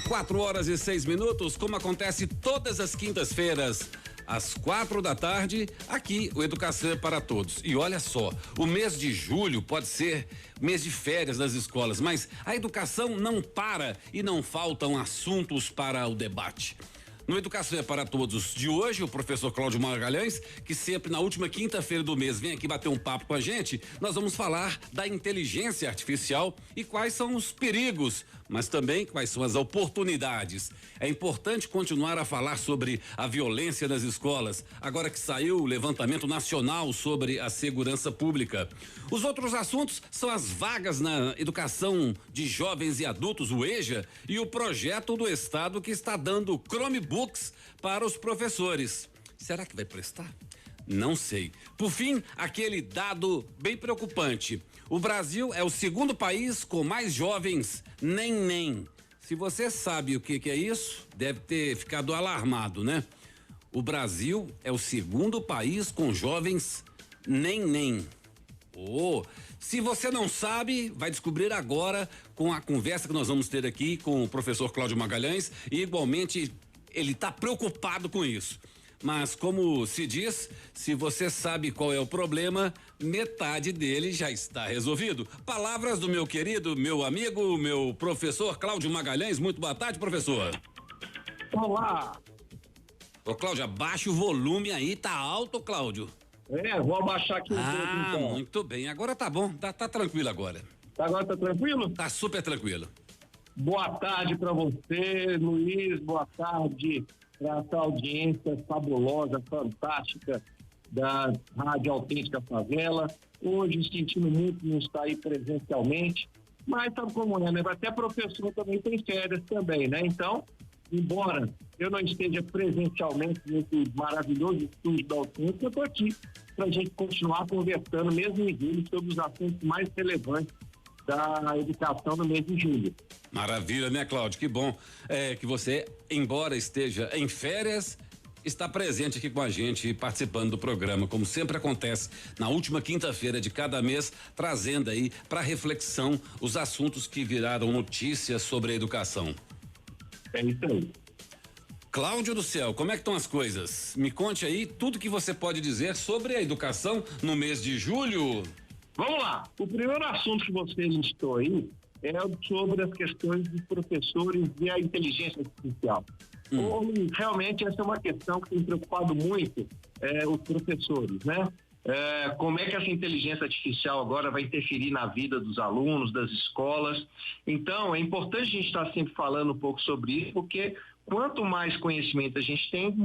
4h06, como acontece todas as quintas-feiras, às 4 da tarde, aqui o Educação é para Todos. E olha só, o mês de julho pode ser mês de férias das escolas, mas a educação não para e não faltam assuntos para o debate. No Educação é para Todos de hoje, o professor Cláudio Magalhães, que sempre na última quinta-feira do mês vem aqui bater um papo com a gente, nós vamos falar da inteligência artificial e quais são os perigos, mas também quais são as oportunidades. É importante continuar a falar sobre a violência nas escolas, agora que saiu o levantamento nacional sobre a segurança pública. Os outros assuntos são as vagas na educação de jovens e adultos, o EJA, e o projeto do Estado que está dando Chromebook para os professores. Será que vai prestar? Não sei. Por fim, aquele dado bem preocupante. O Brasil é o segundo país com mais jovens neném. Se você sabe o que é isso, deve ter ficado alarmado, né? O Brasil é o segundo país com jovens neném. Se você não sabe, vai descobrir agora com a conversa que nós vamos ter aqui com o professor Cláudio Magalhães e igualmente ele está preocupado com isso. Mas como se diz, se você sabe qual é o problema, metade dele já está resolvido. Palavras do meu querido, meu amigo, meu professor Cláudio Magalhães. Muito boa tarde, professor. Olá. Ô, Cláudio, abaixa o volume aí, tá alto, Cláudio. Vou abaixar aqui um pouco, então. Muito bem, agora tá bom, tá tranquilo agora. Agora tá tranquilo? Tá super tranquilo. Boa tarde para você, Luiz, boa tarde para essa audiência fabulosa, fantástica da Rádio Autêntica Favela. Hoje sentindo muito não estar aí presencialmente, mas sabe como é, né? Até professor também tem férias também, né? Então, embora eu não esteja presencialmente nesse maravilhoso estúdio da Autêntica, eu estou aqui para a gente continuar conversando, mesmo em julho, sobre os assuntos mais relevantes da educação no mês de julho. Maravilha, né, Cláudio? Que bom que você, embora esteja em férias, está presente aqui com a gente, participando do programa, como sempre acontece na última quinta-feira de cada mês, trazendo aí para reflexão os assuntos que viraram notícias sobre a educação. É isso aí. Cláudio do céu, como é que estão as coisas? Me conte aí tudo que você pode dizer sobre a educação no mês de julho. Vamos lá. O primeiro assunto que você listou aí é sobre as questões dos professores e a inteligência artificial. Realmente essa é uma questão que tem preocupado muito os professores, né? Como é que essa inteligência artificial agora vai interferir na vida dos alunos, das escolas. Então, é importante a gente estar sempre falando um pouco sobre isso, porque quanto mais conhecimento a gente tem,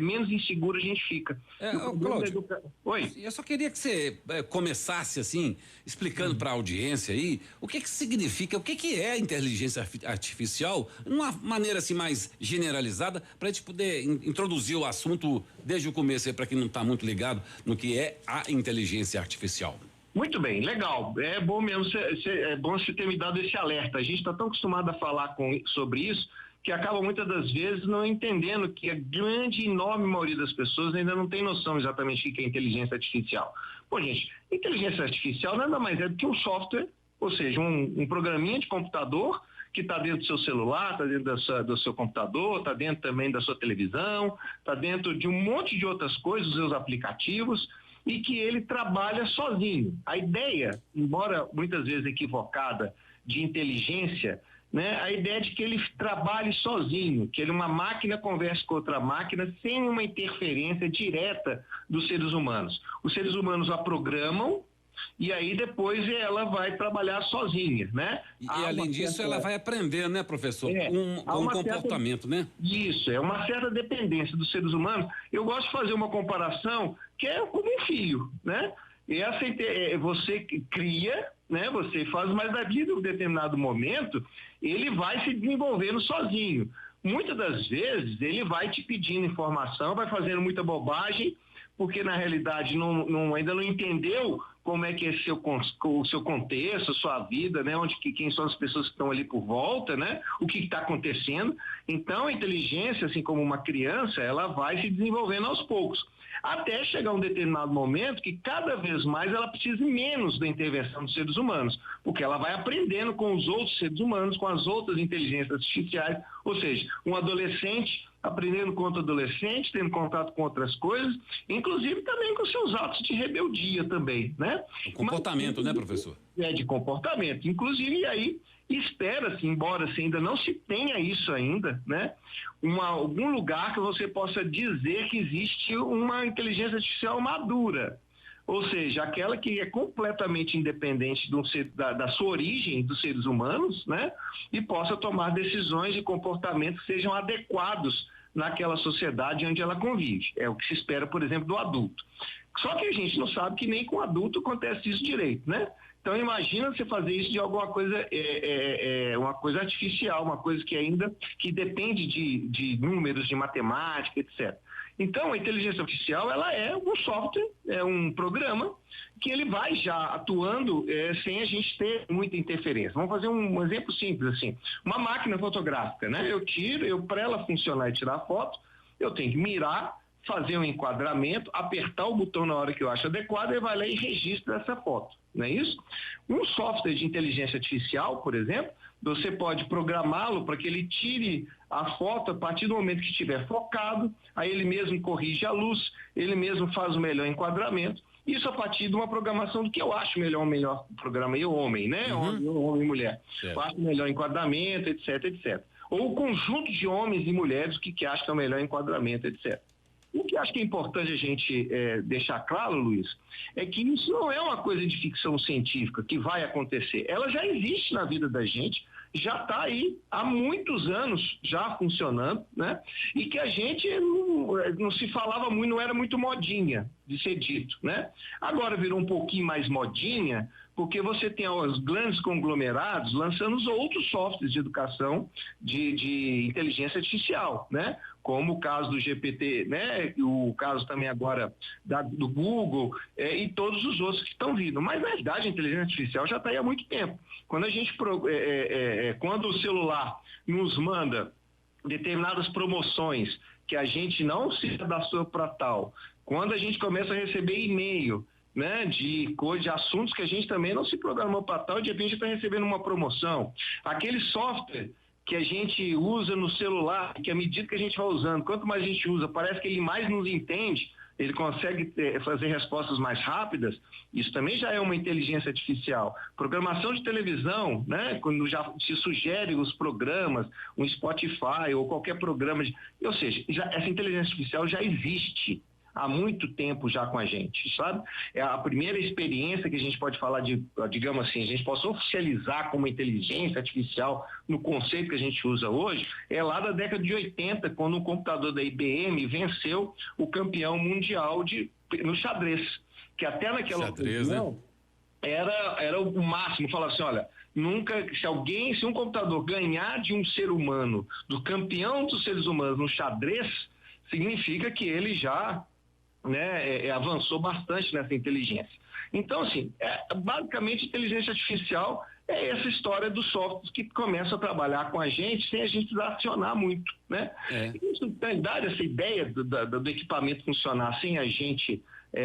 menos inseguro a gente fica. Cláudio, Oi? Eu só queria que você começasse assim, explicando para a audiência aí, o que significa, o que é a inteligência artificial, de uma maneira assim mais generalizada, para a gente poder introduzir o assunto desde o começo aí, para quem não está muito ligado no que é a inteligência artificial. Muito bem, legal. É bom mesmo, é bom você ter me dado esse alerta. A gente está tão acostumado a falar sobre isso, que acaba muitas das vezes não entendendo que a grande, enorme maioria das pessoas ainda não tem noção exatamente do que é inteligência artificial. Bom, gente, inteligência artificial nada mais é do que um software, ou seja, um programinha de computador que está dentro do seu celular, está dentro do seu computador, está dentro também da sua televisão, está dentro de um monte de outras coisas, os seus aplicativos, e que ele trabalha sozinho. A ideia, embora muitas vezes equivocada, de inteligência, né? A ideia de que ele trabalhe sozinho, que uma máquina converse com outra máquina sem uma interferência direta dos seres humanos. Os seres humanos a programam e aí depois ela vai trabalhar sozinha, né? E além disso ela vai aprender, né, professor? Um comportamento, né? Isso, é uma certa dependência dos seres humanos. Eu gosto de fazer uma comparação que é como um filho, né? Você cria, né? Você faz, mas daqui de um determinado momento ele vai se desenvolvendo sozinho. Muitas das vezes ele vai te pedindo informação, vai fazendo muita bobagem, porque na realidade ainda não entendeu como é que é o seu contexto, a sua vida, né? Quem são as pessoas que estão ali por volta, né? O que está acontecendo. Então a inteligência, assim como uma criança, ela vai se desenvolvendo aos poucos. até chegar um determinado momento que cada vez mais ela precisa menos da intervenção dos seres humanos, porque ela vai aprendendo com os outros seres humanos, com as outras inteligências artificiais, ou seja, um adolescente aprendendo com outro adolescente, tendo contato com outras coisas, inclusive também com seus atos de rebeldia também, né? O comportamento, né, professor? De comportamento, inclusive, e aí espera-se, embora ainda não se tenha isso ainda, né? Algum lugar que você possa dizer que existe uma inteligência artificial madura, ou seja, aquela que é completamente independente da sua origem dos seres humanos, né? E possa tomar decisões de comportamento que sejam adequados naquela sociedade onde ela convive. É o que se espera, por exemplo, do adulto. Só que a gente não sabe que nem com adulto acontece isso direito, né? Então imagina você fazer isso de alguma coisa, uma coisa artificial, uma coisa que depende de números, de matemática, etc. Então, a inteligência artificial, ela é um software, é um programa que ele vai já atuando sem a gente ter muita interferência. Vamos fazer um exemplo simples assim. Uma máquina fotográfica, né? Para ela funcionar e tirar a foto, eu tenho que mirar, fazer um enquadramento, apertar o botão na hora que eu acho adequado e vai lá e registra essa foto, não é isso? Um software de inteligência artificial, por exemplo, você pode programá-lo para que ele tire a foto a partir do momento que estiver focado, aí ele mesmo corrige a luz, ele mesmo faz o melhor enquadramento, isso a partir de uma programação do que eu acho o melhor programa, eu homem, né? Homem e mulher. Eu acho o melhor enquadramento, etc, etc. Ou o conjunto de homens e mulheres que acham que é o melhor enquadramento, etc. O que acho que é importante a gente deixar claro, Luiz, é que isso não é uma coisa de ficção científica que vai acontecer. Ela já existe na vida da gente, já está aí há muitos anos já funcionando, né? E que a gente não se falava muito, não era muito modinha de ser dito, né? Agora virou um pouquinho mais modinha, porque você tem os grandes conglomerados lançando os outros softwares de educação de inteligência artificial, né? Como o caso do GPT, né? O caso também agora do Google e todos os outros que estão vindo. Mas, na verdade, a inteligência artificial já está aí há muito tempo. Quando quando o celular nos manda determinadas promoções que a gente não se cadastrou para tal, quando a gente começa a receber e-mail, né, de assuntos que a gente também não se programou para tal, de repente está recebendo uma promoção. Aquele software que a gente usa no celular, que à medida que a gente vai usando, quanto mais a gente usa, parece que ele mais nos entende, ele consegue fazer respostas mais rápidas, isso também já é uma inteligência artificial. Programação de televisão, né, quando já se sugere os programas, um Spotify ou qualquer programa, ou seja, essa inteligência artificial já existe há muito tempo já com a gente, sabe? É a primeira experiência que a gente pode falar digamos assim, a gente possa oficializar como inteligência artificial no conceito que a gente usa hoje, é lá da década de 80, quando um computador da IBM venceu o campeão mundial no xadrez, que até naquela ocasião, né? Era o máximo, falava assim, olha, se um computador ganhar de um ser humano, do campeão dos seres humanos no xadrez, significa que ele já avançou bastante nessa inteligência. Então, assim, basicamente, inteligência artificial é essa história dos softwares que começam a trabalhar com a gente sem a gente precisar acionar muito, né? Isso, na verdade, essa ideia do equipamento funcionar sem a gente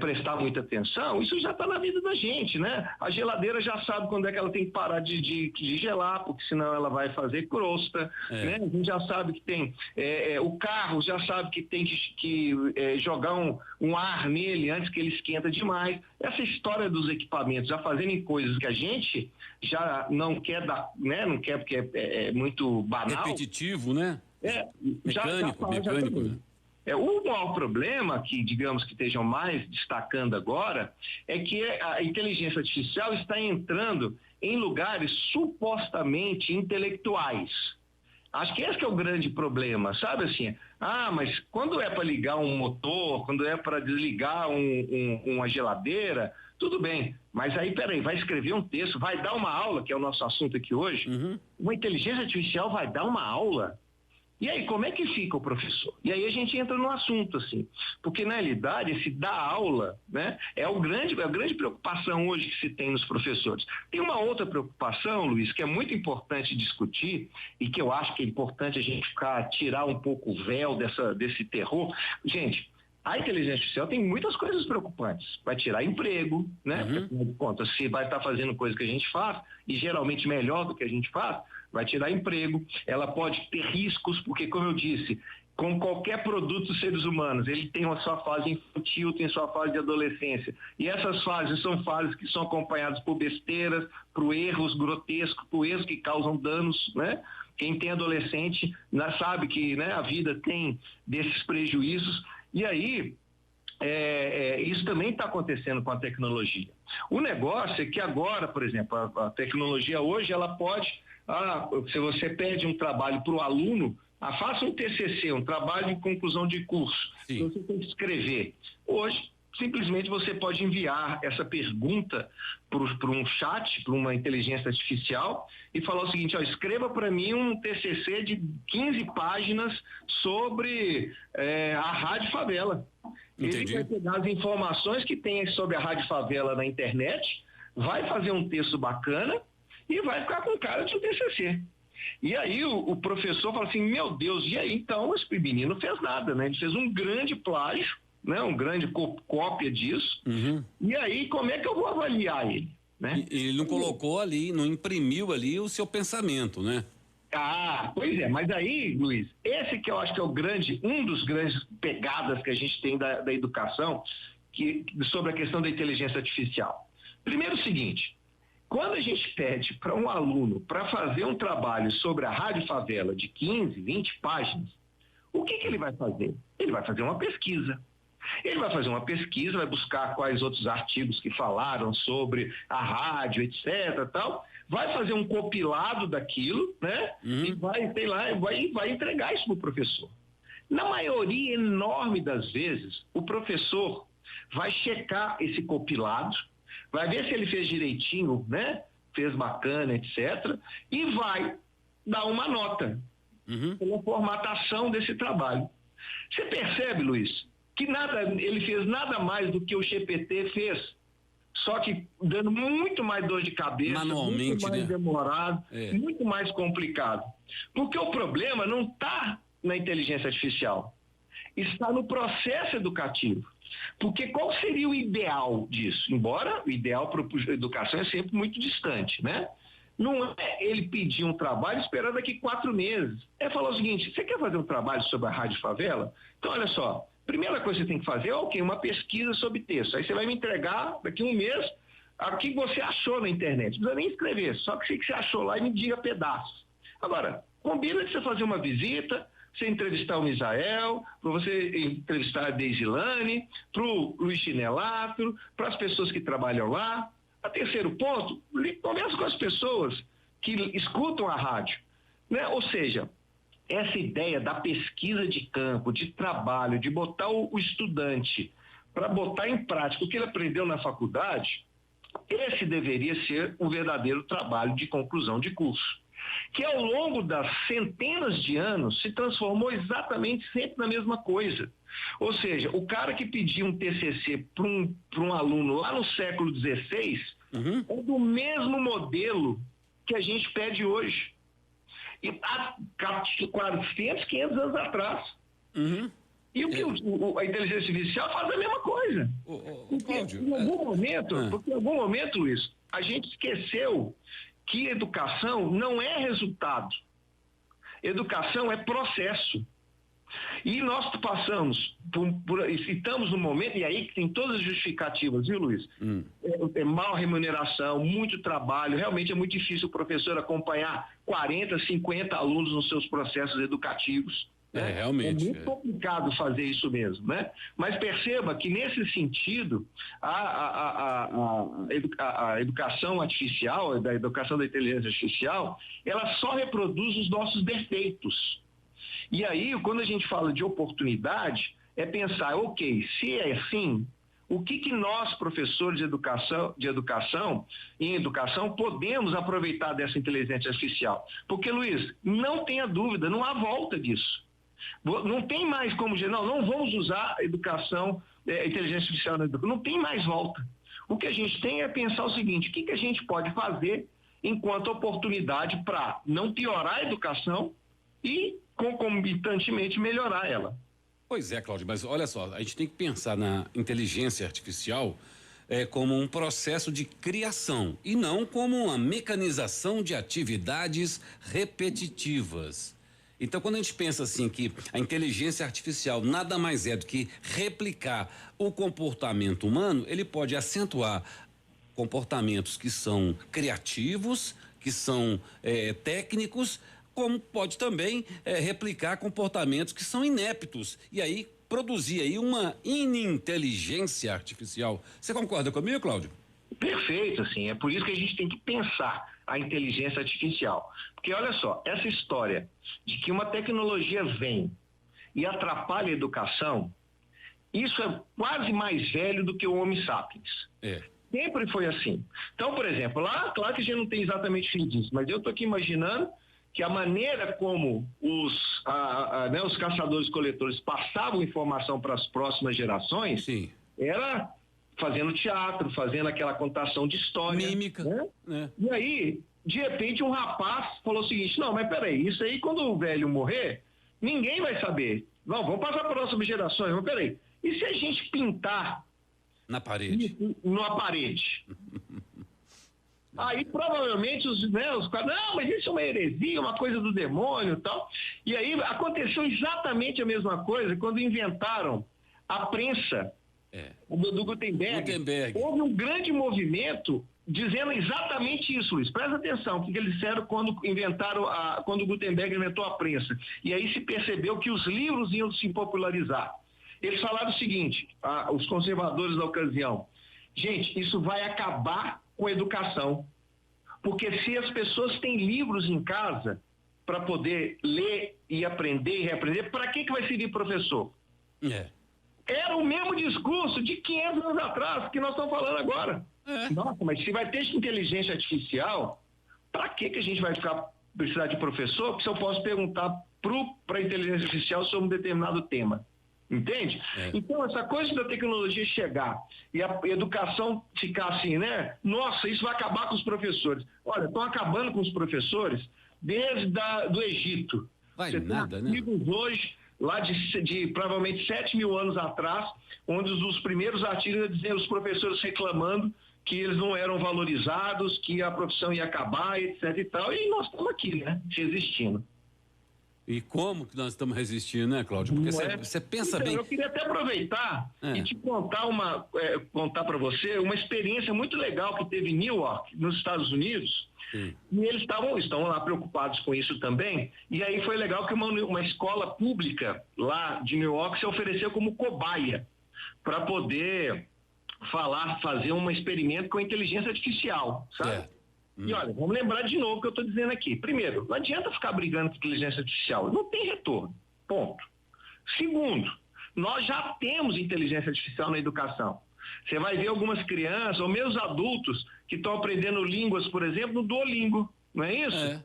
prestar muita atenção, isso já está na vida da gente, né? A geladeira já sabe quando é que ela tem que parar de gelar, porque senão ela vai fazer crosta, né? A gente já sabe que tem, o carro já sabe que tem que jogar um ar nele antes que ele esquenta demais. Essa história dos equipamentos já fazendo coisas que a gente já não quer dar, né? Não quer porque é muito banal. Repetitivo, né? Mecânico, né? O maior problema que, digamos, que estejam mais destacando agora é que a inteligência artificial está entrando em lugares supostamente intelectuais. Acho que esse que é o grande problema, sabe assim? Mas quando é para ligar um motor, quando é para desligar uma geladeira, tudo bem. Mas aí, peraí, vai escrever um texto, vai dar uma aula, que é o nosso assunto aqui hoje. Uma inteligência artificial vai dar uma aula? E aí, como é que fica o professor? E aí a gente entra no assunto, assim, porque na realidade esse dar aula, né, é a grande preocupação hoje que se tem nos professores. Tem uma outra preocupação, Luiz, que é muito importante discutir e que eu acho que é importante a gente tirar um pouco o véu desse terror. Gente, A inteligência artificial tem muitas coisas preocupantes. Vai tirar emprego, né? Porque, afinal de contas, se vai estar fazendo coisa que a gente faz, e geralmente melhor do que a gente faz, vai tirar emprego. Ela pode ter riscos, porque, como eu disse, com qualquer produto dos seres humanos, ele tem a sua fase infantil, tem a sua fase de adolescência. E essas fases são fases que são acompanhadas por besteiras, por erros grotescos, por erros que causam danos, né? Quem tem adolescente sabe que, né, a vida tem desses prejuízos. E aí, isso também está acontecendo com a tecnologia. O negócio é que agora, por exemplo, a tecnologia hoje, ela pode, se você pede um trabalho para o aluno, faça um TCC, um trabalho de conclusão de curso, que você tem que escrever. Hoje, simplesmente você pode enviar essa pergunta para um chat, para uma inteligência artificial e falar o seguinte, escreva para mim um TCC de 15 páginas sobre a Rádio Favela. Entendi. Ele vai pegar as informações que tem sobre a Rádio Favela na internet, vai fazer um texto bacana e vai ficar com cara de um TCC. E aí o professor fala assim, meu Deus, e aí então esse menino não fez nada, né? Ele fez um grande plágio, né? Um grande cópia disso. E aí como é que eu vou avaliar ele, né? E ele não colocou ali, não imprimiu ali o seu pensamento, né? Pois é, mas aí, Luiz, esse que eu acho que é um dos grandes pegadas que a gente tem da educação, sobre a questão da inteligência artificial. Primeiro o seguinte, quando a gente pede para um aluno para fazer um trabalho sobre a Rádio Favela de 15, 20 páginas, o que ele vai fazer? Ele vai fazer uma pesquisa. Ele vai fazer uma pesquisa, vai buscar quais outros artigos que falaram sobre a rádio, etc, tal, vai fazer um compilado daquilo, né? E vai entregar isso para o professor. Na maioria enorme das vezes, o professor vai checar esse compilado, vai ver se ele fez direitinho, né? Fez bacana, etc. E vai dar uma nota pela formatação desse trabalho. Você percebe, Luiz, que ele fez nada mais do que o GPT fez, só que dando muito mais dor de cabeça, manualmente, muito mais né? demorado, muito mais complicado. Porque o problema não está na inteligência artificial, está no processo educativo. Porque qual seria o ideal disso? Embora o ideal para a educação é sempre muito distante, né? Não é ele pedir um trabalho e esperar daqui 4 meses. É falar o seguinte, você quer fazer um trabalho sobre a Rádio Favela? Então, olha só, primeira coisa que você tem que fazer é uma pesquisa sobre texto. Aí você vai me entregar daqui 1 mês o que você achou na internet. Não precisa nem escrever, só que você achou lá e me diga pedaços. Agora, combina de você fazer uma visita, você entrevistar o Misael, para você entrevistar a Deisilane, para o Luiz Chinelato, para as pessoas que trabalham lá. A terceiro ponto, conversa com as pessoas que escutam a rádio, né? Ou seja, essa ideia da pesquisa de campo, de trabalho, de botar o estudante para botar em prática o que ele aprendeu na faculdade, esse deveria ser o verdadeiro trabalho de conclusão de curso, que ao longo das centenas de anos se transformou exatamente sempre na mesma coisa. Ou seja, o cara que pedia um TCC para um aluno lá no século XVI é do mesmo modelo que a gente pede hoje. E há 400, 500 anos atrás. E o que a inteligência artificial faz a mesma coisa. Porque em algum momento, Luiz, a gente esqueceu que educação não é resultado. Educação é processo. E nós passamos estamos no momento, e aí que tem todas as justificativas, viu, Luiz? Mal remuneração, muito trabalho, realmente é muito difícil o professor acompanhar 40, 50 alunos nos seus processos educativos. Né? Realmente. É muito complicado fazer isso mesmo, né? Mas perceba que nesse sentido, a educação artificial, da educação da inteligência artificial, ela só reproduz os nossos defeitos. E aí, quando a gente fala de oportunidade, é pensar, ok, se é assim, o que nós, professores de educação, podemos aproveitar dessa inteligência artificial? Porque, Luiz, não tenha dúvida, não há volta disso. Não tem mais como dizer, não vamos usar inteligência artificial na educação, não tem mais volta. O que a gente tem é pensar o seguinte, o que a gente pode fazer enquanto oportunidade para não piorar a educação e concomitantemente melhorar ela. Pois é, Cláudio, mas olha só, a gente tem que pensar na inteligência artificial como um processo de criação e não como uma mecanização de atividades repetitivas. Então, quando a gente pensa assim que a inteligência artificial nada mais é do que replicar o comportamento humano, ele pode acentuar comportamentos que são criativos, que são técnicos, como pode também replicar comportamentos que são ineptos e aí produzir aí uma ininteligência artificial. Você concorda comigo, Cláudio? Perfeito, assim, é por isso que a gente tem que pensar a inteligência artificial. Porque olha só, essa história de que uma tecnologia vem e atrapalha a educação, isso é quase mais velho do que o Homo sapiens. Sempre foi assim. Então, por exemplo, lá, claro que a gente não tem exatamente fim disso, mas eu estou aqui imaginando que a maneira como os caçadores-coletores passavam informação para as próximas gerações Sim. era fazendo teatro, fazendo aquela contação de história. Mímica. Né? E aí, de repente, um rapaz falou o seguinte, não, mas peraí, isso aí quando o velho morrer, ninguém vai saber. Não, vamos passar para as próximas gerações, mas peraí, e se a gente pintar na parede? Na parede? Aí provavelmente os caras, não, mas isso é uma heresia, uma coisa do demônio e tal. E aí aconteceu exatamente a mesma coisa quando inventaram a prensa do Gutenberg. Houve um grande movimento dizendo exatamente isso, Luiz. Presta atenção, o que eles disseram quando quando o Gutenberg inventou a prensa. E aí se percebeu que os livros iam se popularizar. Eles falaram o seguinte, os conservadores da ocasião, gente, isso vai acabar com a educação, porque se as pessoas têm livros em casa para poder ler e aprender e reaprender, para que vai servir professor? Era o mesmo discurso de 500 anos atrás que nós estamos falando agora. Nossa, mas se vai ter inteligência artificial, para que a gente vai precisar de professor? Porque se eu posso perguntar para a inteligência artificial sobre um determinado tema. Entende? Então, essa coisa da tecnologia chegar e a educação ficar assim, né? Nossa, isso vai acabar com os professores. Olha, estão acabando com os professores desde do Egito. Vai nada, né? Hoje, lá de provavelmente 7 mil anos atrás, onde os primeiros artigos diziam os professores reclamando que eles não eram valorizados, que a profissão ia acabar, etc e tal. E nós estamos aqui, né? Resistindo. E como que nós estamos resistindo, né, Cláudio? Porque você pensa bem. Eu queria até aproveitar e te contar para você uma experiência muito legal que teve em Newark, nos Estados Unidos. Sim. E eles estão lá preocupados com isso também. E aí foi legal que uma escola pública lá de Newark se ofereceu como cobaia para poder fazer um experimento com inteligência artificial, sabe? E olha, vamos lembrar de novo o que eu estou dizendo aqui. Primeiro, não adianta ficar brigando com inteligência artificial, não tem retorno, ponto. Segundo, nós já temos inteligência artificial na educação. Você vai ver algumas crianças, ou mesmo adultos, que estão aprendendo línguas, por exemplo, no Duolingo, não é isso?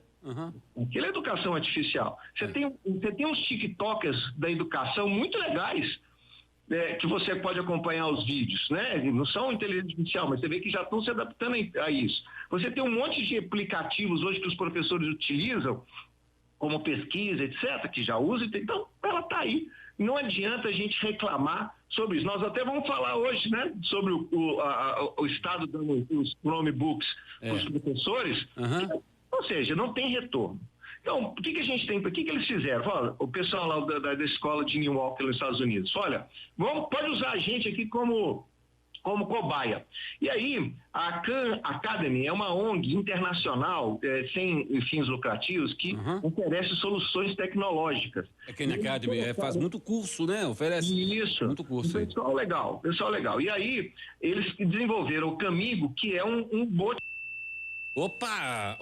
Aquilo é educação artificial. Você tem uns TikTokers da educação muito legais, que você pode acompanhar os vídeos, né? Não são inteligência artificial, mas você vê que já estão se adaptando a isso. Você tem um monte de aplicativos hoje que os professores utilizam, como pesquisa, etc., que já usam, então ela está aí. Não adianta a gente reclamar sobre isso. Nós até vamos falar hoje, né, sobre o estado dos Chromebooks para os professores, ou seja, não tem retorno. Então, o que a gente tem, o que eles fizeram? Olha, o pessoal lá da escola de Newark, nos Estados Unidos, olha, pode usar a gente aqui como cobaia. E aí, a Khan Academy é uma ONG internacional, sem fins lucrativos, que oferece soluções tecnológicas. A Khan Academy faz muito curso, né? Oferece muito curso. Pessoal legal. E aí, eles desenvolveram o Camigo, que é um bot. Opa!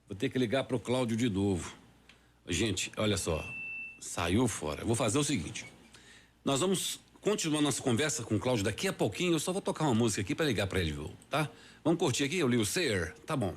Vou ter que ligar pro Cláudio de novo. Gente, olha só, saiu fora. Eu vou fazer o seguinte, nós vamos continuar nossa conversa com o Cláudio daqui a pouquinho, eu só vou tocar uma música aqui para ligar para ele, tá? Vamos curtir aqui o Lil Sayer? Tá bom.